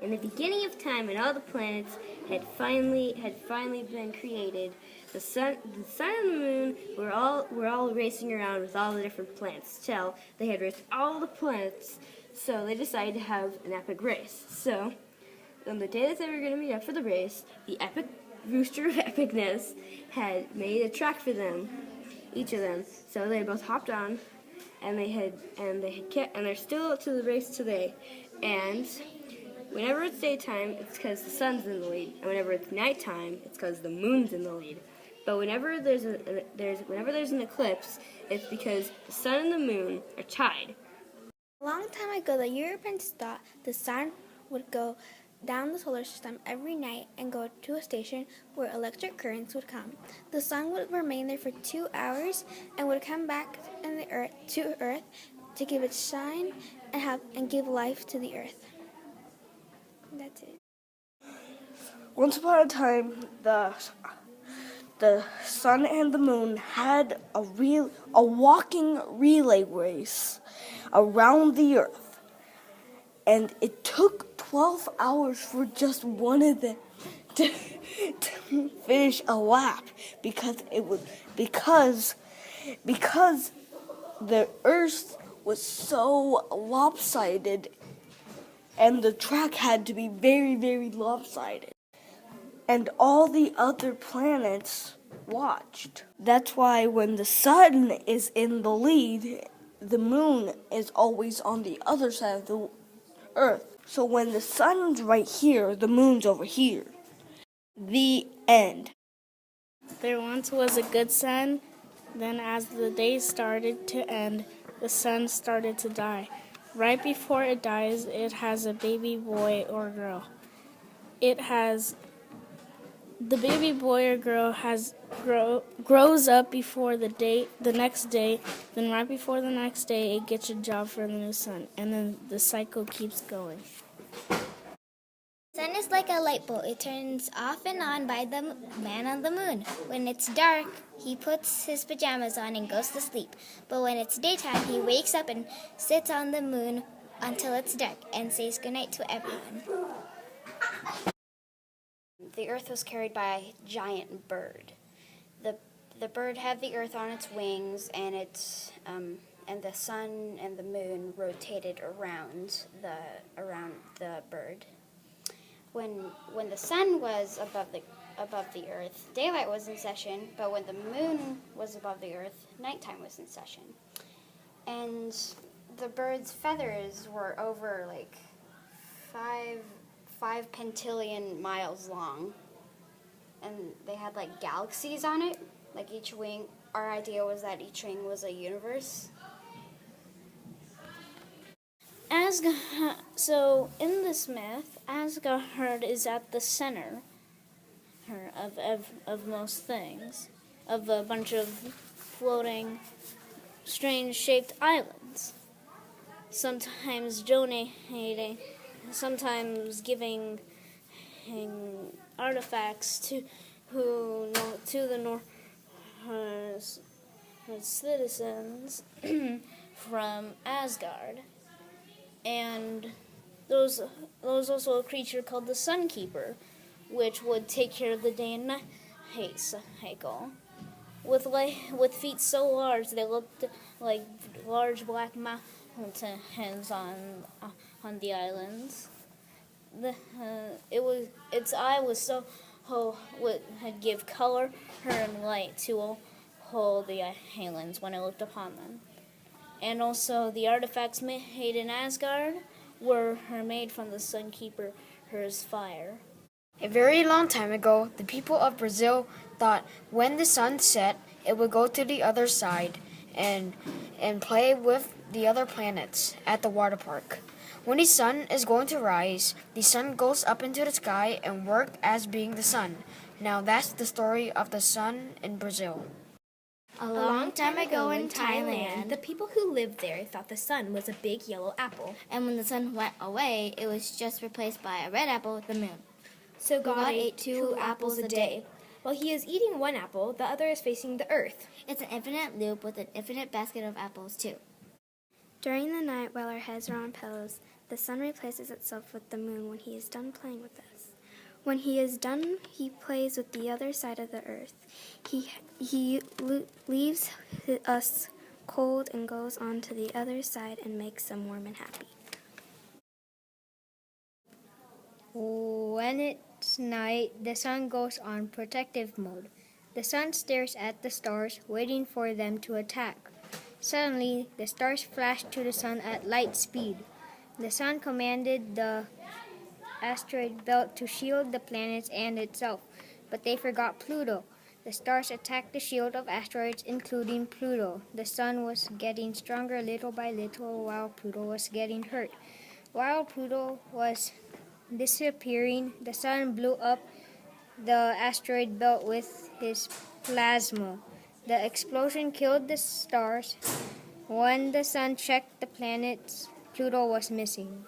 In the beginning of time, when all the planets had finally been created, the sun and the moon were all racing around with all the different planets till they had raced all the planets. So they decided to have an epic race. So on the day that they were going to meet up for the race, the epic rooster of epicness had made a track for them, each of them. So they both hopped on, and they're still to the race today. And whenever it's daytime, it's because the sun's in the lead, and whenever it's nighttime, it's because the moon's in the lead. But whenever there's an eclipse, it's because the sun and the moon are tied. A long time ago, the Europeans thought the sun would go down the solar system every night and go to a station where electric currents would come. The sun would remain there for 2 hours and would come back to Earth to give it shine and give life to the Earth. That's it. Once upon a time, the sun and the moon had a walking relay race around the Earth, and it took 12 hours for just one of them to finish a lap because the Earth was so lopsided, and the track had to be very, very lopsided. And all the other planets watched. That's why when the sun is in the lead, the moon is always on the other side of the Earth. So when the sun's right here, the moon's over here. The end. There once was a good sun. Then as the day started to end, the sun started to die. Right before it dies, it has a baby boy or girl. The baby boy or girl grows up before the next day. Then right before the next day, it gets a job for the new sun, and then the cycle keeps going. The sun is like a light bulb. It turns off and on by the man on the moon. When it's dark, he puts his pajamas on and goes to sleep. But when it's daytime, he wakes up and sits on the moon until it's dark and says goodnight to everyone. The earth was carried by a giant bird. The bird had the earth on its wings, and the sun and the moon rotated around the bird. When the sun was above the earth, daylight was in session, but when the moon was above the earth, nighttime was in session. And the bird's feathers were over like 5 pentillion miles long, and they had like galaxies on it, like each wing. Our idea was that each wing was a universe. So in this myth, Asgard is at the center of most things, of a bunch of floating, strange-shaped islands, sometimes donating, sometimes giving artifacts to the Norse citizens from Asgard. And there was also a creature called the Sunkeeper, which would take care of the day and night cycle. With feet so large they looked like large black mountains on the islands. Its eye was so would give color and light to all the islands when it looked upon them. And also the artifacts made in Asgard were made from the Sunkeeper's fire. A very long time ago, the people of Brazil thought when the sun set, it would go to the other side and play with the other planets at the water park. When the sun is going to rise, the sun goes up into the sky and works as being the sun. Now that's the story of the sun in Brazil. A long time ago in Thailand, the people who lived there thought the sun was a big yellow apple. And when the sun went away, it was just replaced by a red apple, the moon. So God ate 2 apples a day. While he is eating one apple, the other is facing the earth. It's an infinite loop with an infinite basket of apples, too. During the night, while our heads are on pillows, The sun replaces itself with the moon when he is done playing with us. When he is done, he plays with the other side of the earth. He leaves us cold and goes on to the other side and makes them warm and happy. When it's night, the sun goes on protective mode. The sun stares at the stars, waiting for them to attack. Suddenly, the stars flash to the sun at light speed. The sun commanded the asteroid belt to shield the planets and itself, but they forgot Pluto. The stars attacked the shield of asteroids, including Pluto. The sun was getting stronger little by little while Pluto was getting hurt. While Pluto was disappearing, the sun blew up the asteroid belt with his plasma. The explosion killed the stars. When the sun checked the planets, Pluto was missing.